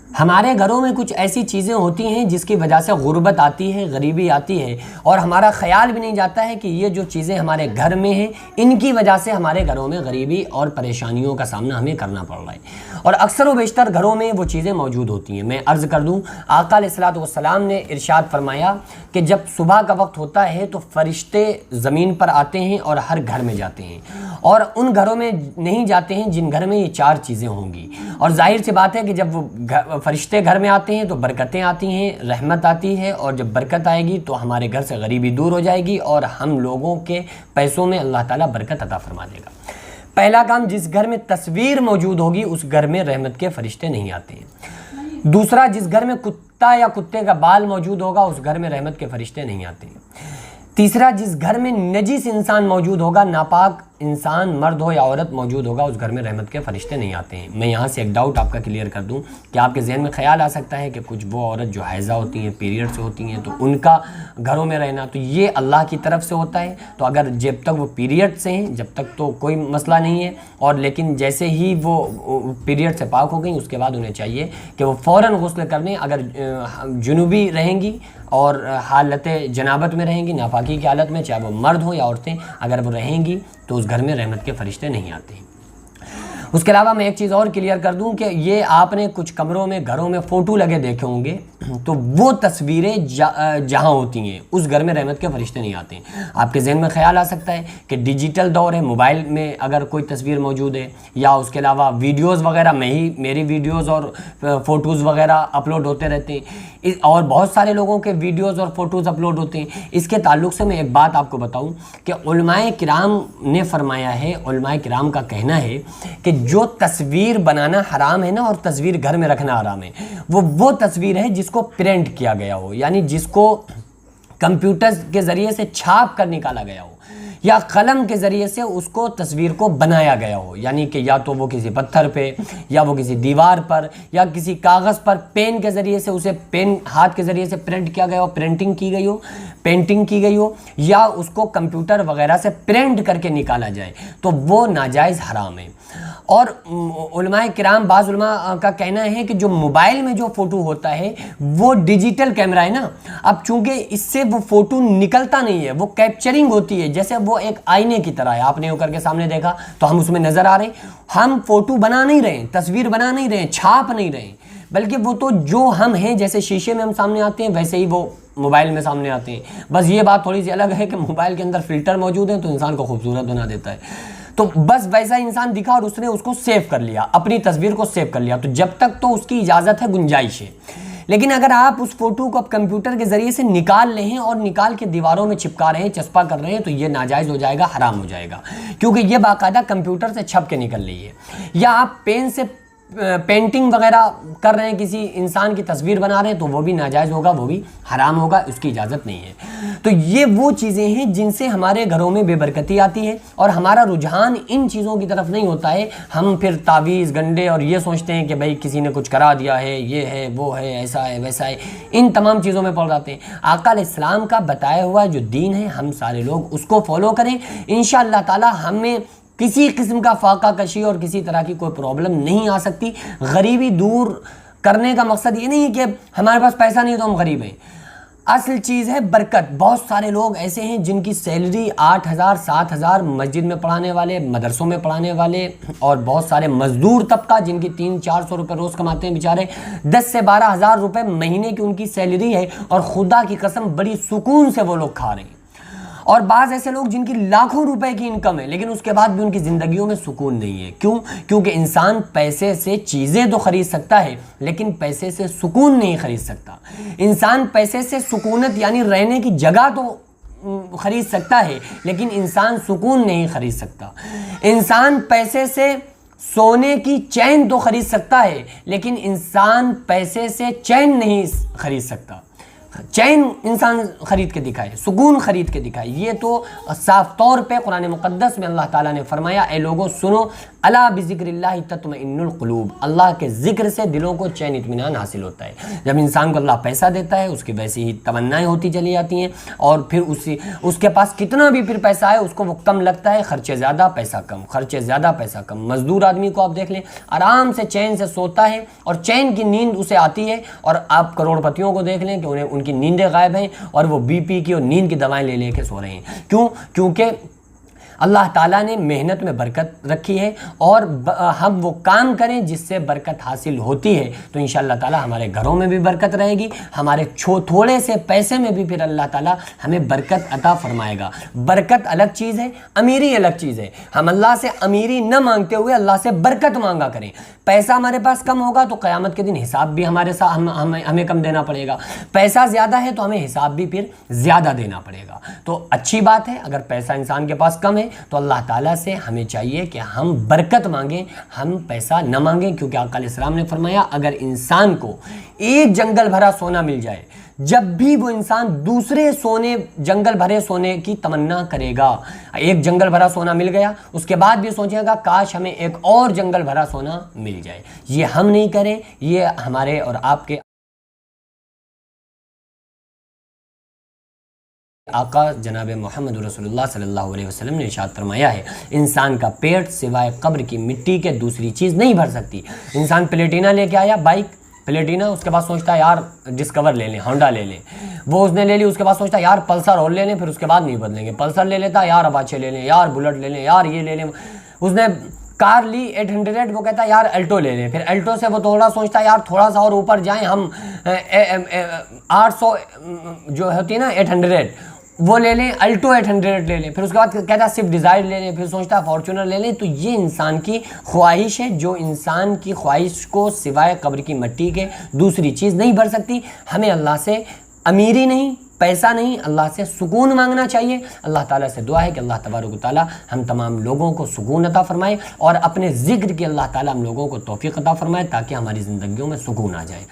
ہمارے گھروں میں کچھ ایسی چیزیں ہوتی ہیں جس کی وجہ سے غربت آتی ہے، غریبی آتی ہے، اور ہمارا خیال بھی نہیں جاتا ہے کہ یہ جو چیزیں ہمارے گھر میں ہیں ان کی وجہ سے ہمارے گھروں میں غریبی اور پریشانیوں کا سامنا ہمیں کرنا پڑ رہا ہے، اور اکثر و بیشتر گھروں میں وہ چیزیں موجود ہوتی ہیں۔ میں عرض کر دوں، آقا علیہ الصلوۃ والسلام نے ارشاد فرمایا کہ جب صبح کا وقت ہوتا ہے تو فرشتے زمین پر آتے ہیں اور ہر گھر میں جاتے ہیں، اور ان گھروں میں نہیں جاتے ہیں جن گھر میں یہ چار چیزیں ہوں گی، اور ظاہر سی بات ہے کہ جب وہ فرشتے گھر میں آتے ہیں تو برکتیں آتی ہیں، رحمت آتی ہے، اور جب برکت آئے گی تو ہمارے گھر سے غریبی دور ہو جائے گی اور ہم لوگوں کے پیسوں میں اللہ تعالیٰ برکت عطا فرما دے گا۔ پہلا کام، جس گھر میں تصویر موجود ہوگی اس گھر میں رحمت کے فرشتے نہیں آتے ہیں۔ دوسرا، جس گھر میں کتا یا کتے کا بال موجود ہوگا اس گھر میں رحمت کے فرشتے نہیں آتے ہیں۔ تیسرا، جس گھر میں نجس انسان موجود ہوگا، ناپاک انسان مرد ہو یا عورت موجود ہوگا، اس گھر میں رحمت کے فرشتے نہیں آتے ہیں۔ میں یہاں سے ایک ڈاؤٹ آپ کا کلیئر کر دوں کہ آپ کے ذہن میں خیال آ سکتا ہے کہ کچھ وہ عورت جو حیضہ ہوتی ہیں، پیریڈ سے ہوتی ہیں، تو ان کا گھروں میں رہنا تو یہ اللہ کی طرف سے ہوتا ہے، تو اگر جب تک وہ پیریڈ سے ہیں جب تک تو کوئی مسئلہ نہیں ہے، اور لیکن جیسے ہی وہ پیریڈ سے پاک ہو گئیں اس کے بعد انہیں چاہیے کہ وہ فوراً غسل کر لیں۔ اگر جنوبی رہیں گی اور حالت جنابت میں رہیں گی، ناپاکی کی حالت میں، چاہے وہ مرد ہوں یا عورتیں، اگر وہ رہیں گی تو اس گھر میں رحمت کے فرشتے نہیں آتے ہیں۔ اس کے علاوہ میں ایک چیز اور کلیئر کر دوں کہ یہ آپ نے کچھ کمروں میں گھروں میں فوٹو لگے دیکھے ہوں گے، تو وہ تصویریں جہاں ہوتی ہیں اس گھر میں رحمت کے فرشتے نہیں آتے ہیں۔ آپ کے ذہن میں خیال آ سکتا ہے کہ ڈیجیٹل دور ہے، موبائل میں اگر کوئی تصویر موجود ہے، یا اس کے علاوہ ویڈیوز وغیرہ، میری ویڈیوز اور فوٹوز وغیرہ اپلوڈ ہوتے رہتے ہیں، اور بہت سارے لوگوں کے ویڈیوز اور فوٹوز اپلوڈ ہوتے ہیں۔ اس کے تعلق سے میں ایک بات آپ کو بتاؤں کہ علماء کرام نے فرمایا ہے، علماء کرام کا کہنا ہے کہ جو تصویر بنانا حرام ہے نا، اور تصویر گھر میں رکھنا حرام ہے، وہ تصویر ہے جس کو پرنٹ کیا گیا ہو، یعنی جس کو کمپیوٹر کے ذریعے سے چھاپ کر نکالا گیا ہو، یا قلم کے ذریعے سے اس کو تصویر کو بنایا گیا ہو، یعنی کہ یا تو وہ کسی پتھر پہ، یا وہ کسی دیوار پر، یا کسی کاغذ پر پین کے ذریعے سے اسے ہاتھ کے ذریعے سے پرنٹ کیا گیا ہو، پرنٹنگ کی گئی ہو، پینٹنگ کی گئی ہو، یا اس کو کمپیوٹر وغیرہ سے پرنٹ کر کے نکالا جائے، تو وہ ناجائز حرام ہے۔ اور علماء کرام، بعض علماء کا کہنا ہے کہ جو موبائل میں جو فوٹو ہوتا ہے وہ ڈیجیٹل کیمرہ ہے نا، اب چونکہ اس سے وہ فوٹو نکلتا نہیں ہے، وہ کیپچرنگ ہوتی ہے، جیسے وہ ایک آئینے کی طرح ہے، آپ نے کر کے سامنے دیکھا تو ہم اس میں نظر آ رہے ہیں، ہم فوٹو بنا نہیں رہے ہیں، تصویر بنا نہیں رہے ہیں، چھاپ نہیں رہے ہیں، بلکہ وہ تو جو ہم ہیں، جیسے شیشے میں ہم سامنے آتے ہیں ویسے ہی وہ موبائل میں سامنے آتے ہیں۔ بس یہ بات تھوڑی سی الگ ہے کہ موبائل کے اندر فلٹر موجود ہیں تو انسان کو خوبصورت بنا دیتا ہے، تو بس ویسا انسان دکھا اور اس نے اس کو سیو کر لیا، اپنی تصویر کو سیو کر لیا، تو جب تک تو اس کی اجازت ہے، گنجائش ہے۔ لیکن اگر آپ اس فوٹو کو کمپیوٹر کے ذریعے سے نکال لے ہیں اور نکال کے دیواروں میں چپکا رہے ہیں، چسپا کر رہے ہیں، تو یہ ناجائز ہو جائے گا، حرام ہو جائے گا، کیونکہ یہ باقاعدہ کمپیوٹر سے چھپ کے نکل رہی ہے۔ یا آپ پین سے پینٹنگ وغیرہ کر رہے ہیں، کسی انسان کی تصویر بنا رہے ہیں، تو وہ بھی ناجائز ہوگا، وہ بھی حرام ہوگا، اس کی اجازت نہیں ہے۔ تو یہ وہ چیزیں ہیں جن سے ہمارے گھروں میں بے برکتی آتی ہے، اور ہمارا رجحان ان چیزوں کی طرف نہیں ہوتا ہے۔ ہم پھر تعویذ گنڈے اور یہ سوچتے ہیں کہ بھائی کسی نے کچھ کرا دیا ہے، یہ ہے، وہ ہے، ایسا ہے، ویسا ہے، ان تمام چیزوں میں پڑ جاتے ہیں۔ آقا علیہ السلام کا بتایا ہوا جو دین ہے، ہم سارے لوگ اس کو فالو کریں، انشاءاللہ تعالی ہمیں کسی قسم کا فاقہ کشی اور کسی طرح کی کوئی پرابلم نہیں آ سکتی۔ غریبی دور کرنے کا مقصد یہ نہیں ہے کہ ہمارے پاس پیسہ نہیں تو ہم غریب ہیں، اصل چیز ہے برکت۔ بہت سارے لوگ ایسے ہیں جن کی سیلری 8,000 7,000، مسجد میں پڑھانے والے، مدرسوں میں پڑھانے والے، اور بہت سارے مزدور طبقہ جن کی 300-400 روپے روز کماتے ہیں بیچارے، 10 سے 12,000 روپے مہینے کی ان کی سیلری ہے، اور خدا کی قسم بڑی سکون سے وہ لوگ کھا رہے ہیں۔ اور بعض ایسے لوگ جن کی لاکھوں روپے کی انکم ہے لیکن اس کے بعد بھی ان کی زندگیوں میں سکون نہیں ہے۔ کیوں؟ کیونکہ انسان پیسے سے چیزیں تو خرید سکتا ہے لیکن پیسے سے سکون نہیں خرید سکتا۔ انسان پیسے سے سکونت یعنی رہنے کی جگہ تو خرید سکتا ہے لیکن انسان سکون نہیں خرید سکتا۔ انسان پیسے سے سونے کی چین تو خرید سکتا ہے لیکن انسان پیسے سے چین نہیں خرید سکتا۔ چین انسان خرید کے دکھائے، سکون خرید کے دکھائے، یہ تو صاف طور پہ قرآن مقدس میں اللہ تعالیٰ نے فرمایا، اے لوگوں سنو، الا بذکر اللہ تطمئن القلوب، اللہ کے ذکر سے دلوں کو چین اطمینان حاصل ہوتا ہے۔ جب انسان کو اللہ پیسہ دیتا ہے اس کی ویسی ہی تمنائیں ہوتی چلی جاتی ہیں، اور پھر اس کے پاس کتنا بھی پھر پیسہ ہے اس کو وہ کم لگتا ہے، خرچے زیادہ پیسہ کم، خرچے زیادہ پیسہ کم۔ مزدور آدمی کو آپ دیکھ لیں، آرام سے چین سے سوتا ہے اور چین کی نیند اسے آتی ہے، اور آپ کروڑ پتیوں کو دیکھ لیں کہ ان کی نیندیں غائب ہیں اور وہ بی پی کی اور نیند کی دوائیں لے لے کے سو رہے ہیں۔ کیوں؟ کیونکہ اللہ تعالیٰ نے محنت میں برکت رکھی ہے، اور ہم وہ کام کریں جس سے برکت حاصل ہوتی ہے تو انشاءاللہ تعالیٰ ہمارے گھروں میں بھی برکت رہے گی، ہمارے تھوڑے سے پیسے میں بھی پھر اللہ تعالیٰ ہمیں برکت عطا فرمائے گا۔ برکت الگ چیز ہے، امیری الگ چیز ہے۔ ہم اللہ سے امیری نہ مانگتے ہوئے اللہ سے برکت مانگا کریں۔ پیسہ ہمارے پاس کم ہوگا تو قیامت کے دن حساب بھی ہمارے ساتھ ہمیں کم دینا پڑے گا، پیسہ زیادہ ہے تو ہمیں حساب بھی پھر زیادہ دینا پڑے گا۔ تو اچھی بات ہے، اگر پیسہ انسان کے پاس کم ہے تو اللہ تعالیٰ سے ہمیں چاہیے کہ ہم برکت مانگیں، ہم پیسہ نہ مانگیں، کیونکہ آقا علیہ السلام نے فرمایا اگر انسان کو ایک جنگل بھرا سونا مل جائے، جب بھی وہ انسان دوسرے جنگل بھرے سونے کی تمنا کرے گا، ایک جنگل بھرا سونا مل گیا اس کے بعد بھی سوچے گا کاش ہمیں ایک اور جنگل بھرا سونا مل جائے۔ یہ ہم نہیں کریں، یہ ہمارے اور آپ کے آقا جناب محمد رسول اللہ صلی اللہ علیہ وسلم نے ارشاد فرمایا ہے، انسان کا پیٹ سوائے قبر کی مٹی کے دوسری چیز نہیں بھر سکتی۔ انسان پلیٹینا لے کے آیا، بائک پلیٹینا، اس کے بعد سوچتا ہے یار ڈسکور لے لیں، ہونڈا لے لیں، وہ اس نے لے لی، اس کے بعد سوچتا ہے یار پلسر اور لے لیں، پھر اس کے بعد نہیں بدلیں گے، پلسر لے لیتا یار اپاچے لے لیں، یار بلٹ لے لیں، یار یہ لے لیں۔ اس نے کار لی 800، وہ کہتا ہے یار الٹو لے لیں، پھر الٹو سے وہ تھوڑا سوچتا ہے یار تھوڑا سا اور اوپر جائیں ہم 800 جو ہوتی ہے نا 800 وہ لے لیں، الٹو 800 لے لیں، پھر اس کے بعد کہتا ہے صرف ڈیزائر لے لیں، پھر سوچتا ہے فارچونر لے لیں۔ تو یہ انسان کی خواہش ہے، جو انسان کی خواہش کو سوائے قبر کی مٹی کے دوسری چیز نہیں بھر سکتی۔ ہمیں اللہ سے امیری نہیں، پیسہ نہیں، اللہ سے سکون مانگنا چاہیے۔ اللہ تعالیٰ سے دعا ہے کہ اللہ تبارک و تعالیٰ ہم تمام لوگوں کو سکون عطا فرمائے، اور اپنے ذکر کی اللہ تعالیٰ ہم لوگوں کو توفیق عطا فرمائے تاکہ ہماری زندگیوں میں سکون آ جائے۔